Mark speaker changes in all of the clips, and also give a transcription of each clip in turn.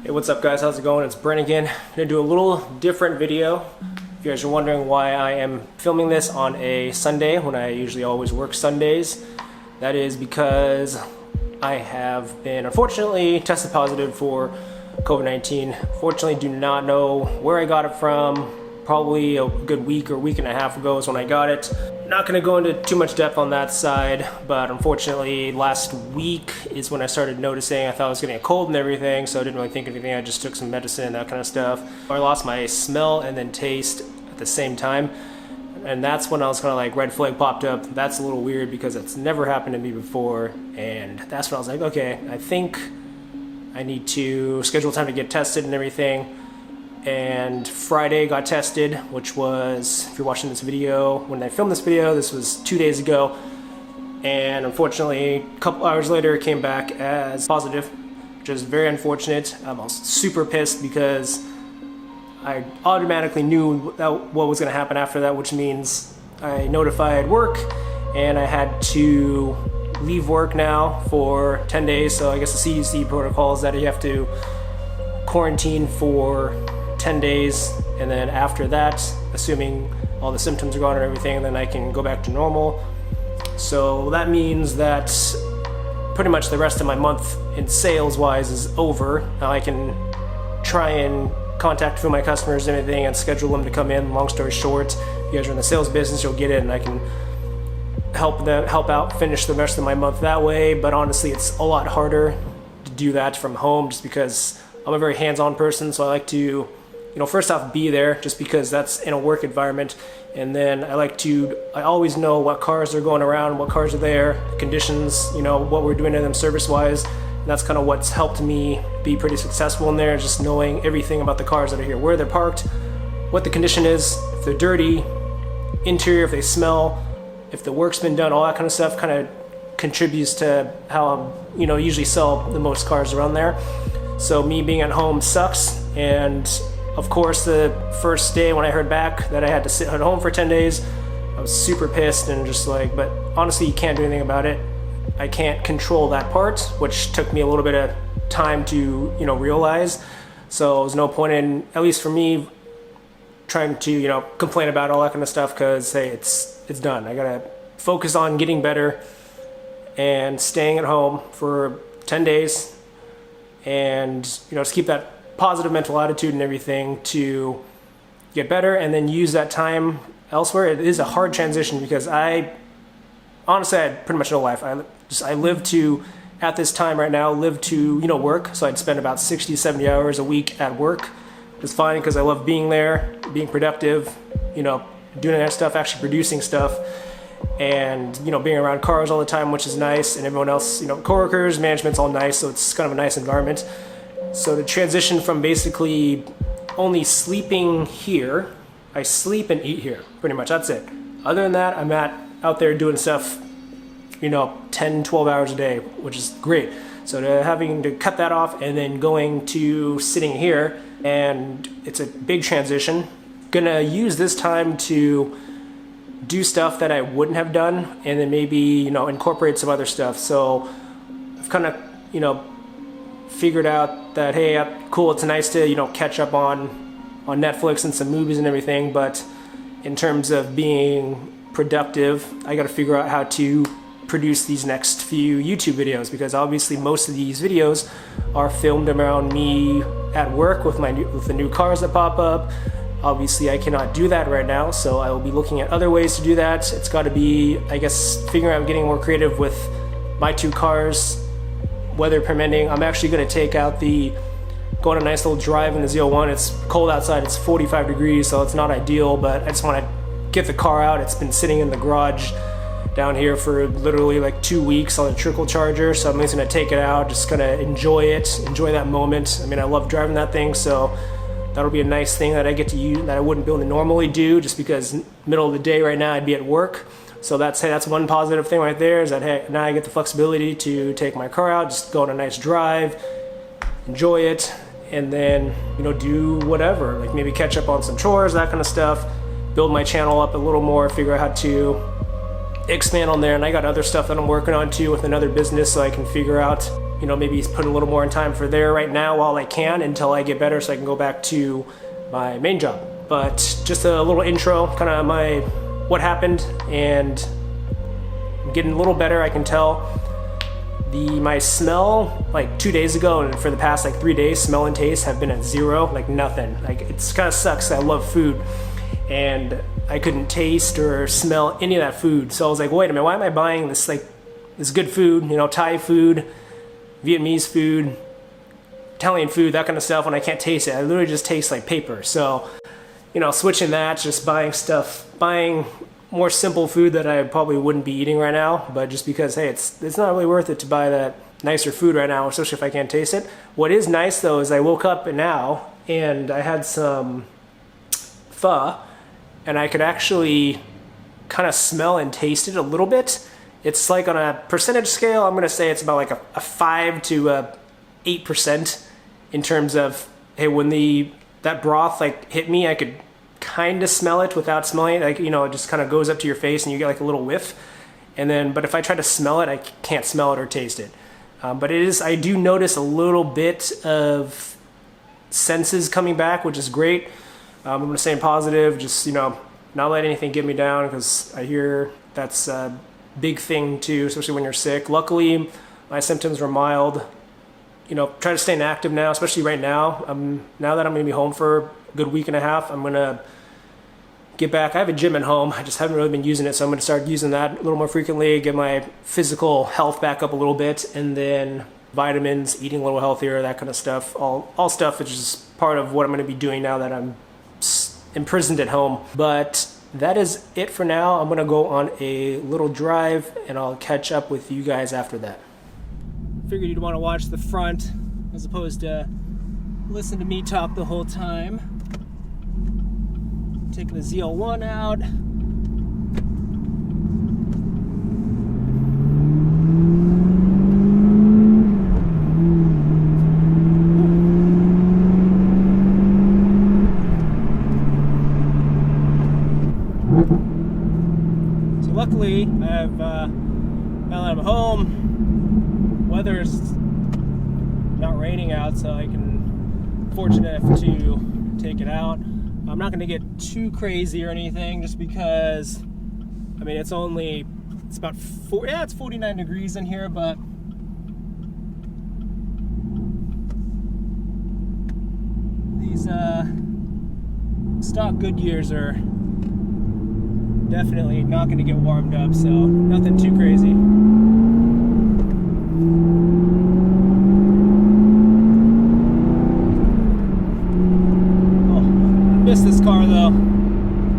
Speaker 1: Hey, what's up guys? How's it going? It's Brent again. I'm gonna do a little different video. If you guys are wondering why I am filming this on a Sunday when I usually always work Sundays, that is because I have been unfortunately tested positive for COVID-19. Fortunately, do not know where I got it from. Probably a good week or week and a half ago is when I got it. Not gonna go into too much depth on that side, but unfortunately last week is when I started noticing. I thought I was getting a cold and everything, so I didn't really think anything. I just took some medicine, that kind of stuff. I lost my smell and then taste at the same time. And that's when I was kind of like, red flag popped up. That's a little weird because it's never happened to me before. And that's when I was like, okay, I think I need to schedule time to get tested and everything. And Friday got tested, which was, if you're watching this video, when I filmed this video, this was 2 days ago. And unfortunately, a couple hours later, it came back as positive, which is very unfortunate. I'm super pissed because I automatically knew what was going to happen after that, which means I notified work and I had to leave work now for 10 days. So I guess the CDC protocol is that you have to quarantine for 10 days, and then after that, assuming all the symptoms are gone and everything, then I can go back to normal. So that means that pretty much the rest of my month in sales wise is over. Now I can try and contact a few of my customers and everything and schedule them to come in. Long story short, if you guys are in the sales business, you'll get it and I can help out finish the rest of my month that way. But honestly, it's a lot harder to do that from home just because I'm a very hands-on person, so I like to, first off, be there just because that's in a work environment. And then I always know what cars are going around, what cars are there, the conditions, what we're doing to them service-wise. And that's kind of what's helped me be pretty successful in there, just knowing everything about the cars that are here, where they're parked, what the condition is, if they're dirty, interior, if they smell, if the work's been done, all that kind of stuff kind of contributes to how I'm, usually sell the most cars around there. So me being at home sucks, and of course the first day when I heard back that I had to sit at home for 10 days, I was super pissed and just like, but honestly you can't do anything about it. I can't control that part, which took me a little bit of time to, realize. So there's no point in, at least for me, trying to, complain about all that kind of stuff because, hey, it's done. I gotta focus on getting better and staying at home for 10 days and, just keep that positive mental attitude and everything to get better and then use that time elsewhere. It is a hard transition because honestly, I had pretty much no life. I live to, at this time right now, live to, work. So I'd spend about 60, 70 hours a week at work. It's fine because I love being there, being productive, doing that stuff, actually producing stuff, and, being around cars all the time, which is nice, and everyone else, coworkers, management's all nice, so it's kind of a nice environment. So the transition from basically only sleeping here, I sleep and eat here, pretty much, that's it. Other than that, I'm out there doing stuff, 10, 12 hours a day, which is great. So to having to cut that off and then going to sitting here, and it's a big transition. Gonna use this time to do stuff that I wouldn't have done and then maybe, incorporate some other stuff. So I've kind of, figured out that, hey, cool, it's nice to, catch up on Netflix and some movies and everything, but in terms of being productive, I gotta figure out how to produce these next few YouTube videos because obviously most of these videos are filmed around me at work with the new cars that pop up. Obviously I cannot do that right now, so I will be looking at other ways to do that. It's got to be, I guess, figuring out getting more creative with my two cars, weather permitting. I'm actually going to go on a nice little drive in the Z01. It's cold outside, it's 45 degrees, so it's not ideal, but I just want to get the car out. It's been sitting in the garage down here for literally like 2 weeks on a trickle charger, so I'm just going to take it out, just going to enjoy that moment. I mean, I love driving that thing, so that'll be a nice thing that I get to use that I wouldn't be able to normally do just because middle of the day right now I'd be at work. So that's one positive thing right there is that, hey, now I get the flexibility to take my car out, just go on a nice drive, enjoy it, and then, do whatever, like maybe catch up on some chores, that kind of stuff, build my channel up a little more, figure out how to expand on there. And I got other stuff that I'm working on too with another business, so I can figure out you know, maybe put a little more in time for there right now while I can until I get better so I can go back to my main job. But just a little intro, kind of what happened, and I'm getting a little better. I can tell my smell like 2 days ago and for the past like 3 days, smell and taste have been at zero, like nothing. Like it's kind of sucks. I love food and I couldn't taste or smell any of that food. So I was like, wait a minute, why am I buying this this good food, you know, Thai food, Vietnamese food, Italian food, that kind of stuff, when I can't taste it? I literally just taste like paper. So, you know, switching that, just buying more simple food that I probably wouldn't be eating right now, but just because, hey, it's not really worth it to buy that nicer food right now, especially if I can't taste it. What is nice though is I woke up now and I had some pho, and I could actually kind of smell and taste it a little bit. It's like on a percentage scale, I'm gonna say it's about like a 5 to 8% in terms of, hey, when that broth like hit me, I could kind of smell it without smelling it. Like, you know, it just kind of goes up to your face and you get like a little whiff. And then, but if I try to smell it, I can't smell it or taste it. But I do notice a little bit of senses coming back, which is great. I'm gonna stay positive, just, you know, not let anything get me down, because I hear that's a big thing too, especially when you're sick. Luckily, my symptoms were mild. You know, try to stay inactive now, especially right now. Now that I'm gonna be home for a good week and a half, I'm gonna get back. I have a gym at home. I just haven't really been using it, so I'm gonna start using that a little more frequently, get my physical health back up a little bit, and then vitamins, eating a little healthier, that kind of stuff. All stuff which is part of what I'm gonna be doing now that I'm imprisoned at home. But that is it for now. I'm gonna go on a little drive and I'll catch up with you guys after that. Figured you'd want to watch the front as opposed to listen to me talk the whole time. Taking the ZL1 out. So luckily, now that I'm home, weather's not raining out, so I can, fortunate enough to take it out. I'm not going to get too crazy or anything, just because, I mean, it's about it's 49 degrees in here, but these stock Goodyears are definitely not going to get warmed up, so nothing too crazy. Miss this car though.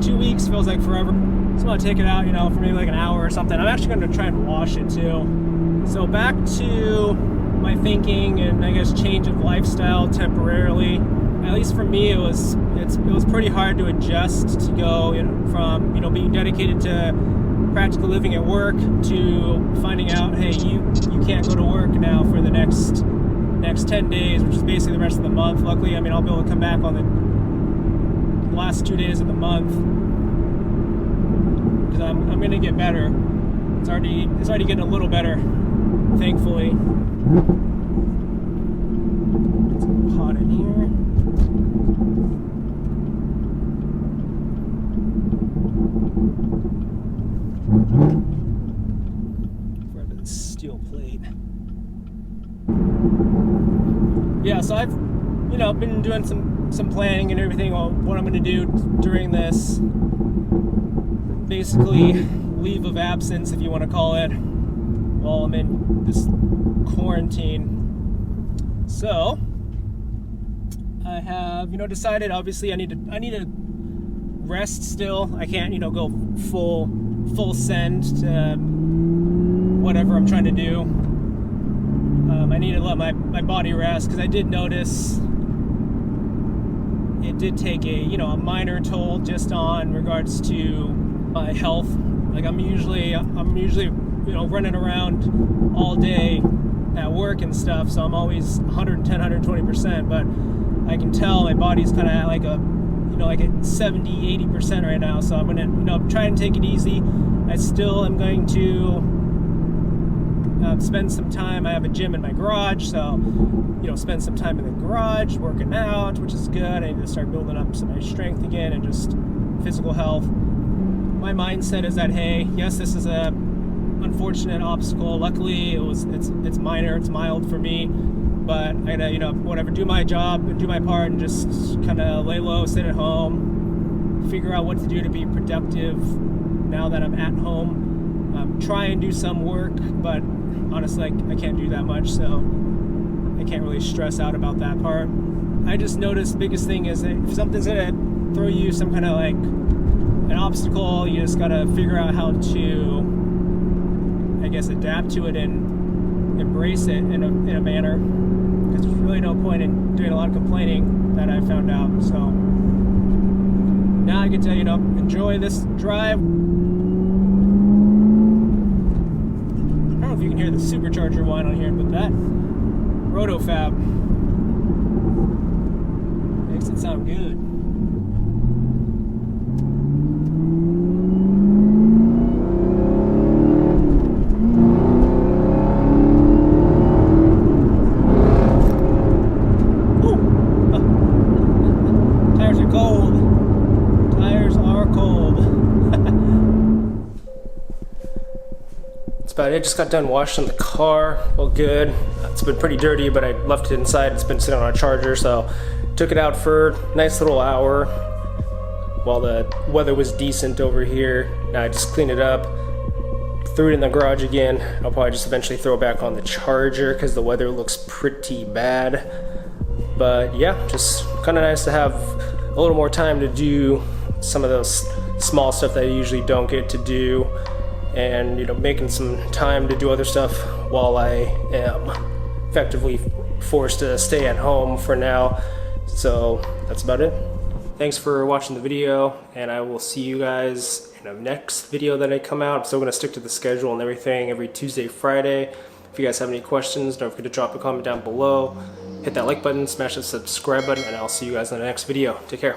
Speaker 1: 2 weeks feels like forever. So I'm gonna take it out, you know, for maybe like an hour or something. I'm actually gonna try and wash it too. So back to my thinking and I guess change of lifestyle temporarily. At least for me, it was pretty hard to adjust to go from, you know, being dedicated to practical living at work to finding out, hey, you can't go to work now for the next 10 days, which is basically the rest of the month. Luckily, I mean, I'll be able to come back on the last 2 days of the month, because I'm gonna get better. It's already getting a little better, thankfully. It's hot in here. Grab the steel plate. Yeah, so I've been doing some planning and everything on what I'm going to do during this, basically, leave of absence, if you want to call it, while I'm in this quarantine. So I have, decided, obviously I need to rest still. I can't, go full send to whatever I'm trying to do. I need to let my body rest, because I did notice it did take a minor toll just on regards to my health. Like I'm usually running around all day at work and stuff, so I'm always 110, 120%, but I can tell my body's kind of at like at 70, 80% right now, so I'm gonna try and take it easy. I still am going to spend some time. I have a gym in my garage, so spend some time in the garage working out, which is good. I need to start building up some of my strength again and just physical health. My mindset is that, hey, yes, this is a unfortunate obstacle. Luckily, it's minor, it's mild for me, but I gotta whatever, do my job and do my part, and just kind of lay low, sit at home, figure out what to do to be productive now that I'm at home. Try and do some work, but honestly, I can't do that much, so I can't really stress out about that part. I just noticed the biggest thing is that if something's gonna throw you some kind of like an obstacle, you just gotta figure out how to, I guess, adapt to it and embrace it in a manner, because there's really no point in doing a lot of complaining, that I found out. So now I get to enjoy this drive. I don't know if you can hear the supercharger whine on here, but that Rotofab makes it sound good. Tires are cold. Tires are cold. That's about it. Just got done washing the car. Well, good. It's been pretty dirty, but I left it inside. It's been sitting on a charger, so took it out for a nice little hour while the weather was decent over here. Now I just cleaned it up, threw it in the garage again. I'll probably just eventually throw it back on the charger because the weather looks pretty bad. But yeah, just kind of nice to have a little more time to do some of those small stuff that I usually don't get to do, and making some time to do other stuff while I am effectively forced to stay at home for now. So that's about it. Thanks for watching the video, and I will see you guys in the next video that I come out. I'm still going to stick to the schedule and everything every Tuesday, Friday. If you guys have any questions, don't forget to drop a comment down below. Hit that like button, smash the subscribe button, and I'll see you guys in the next video. Take care.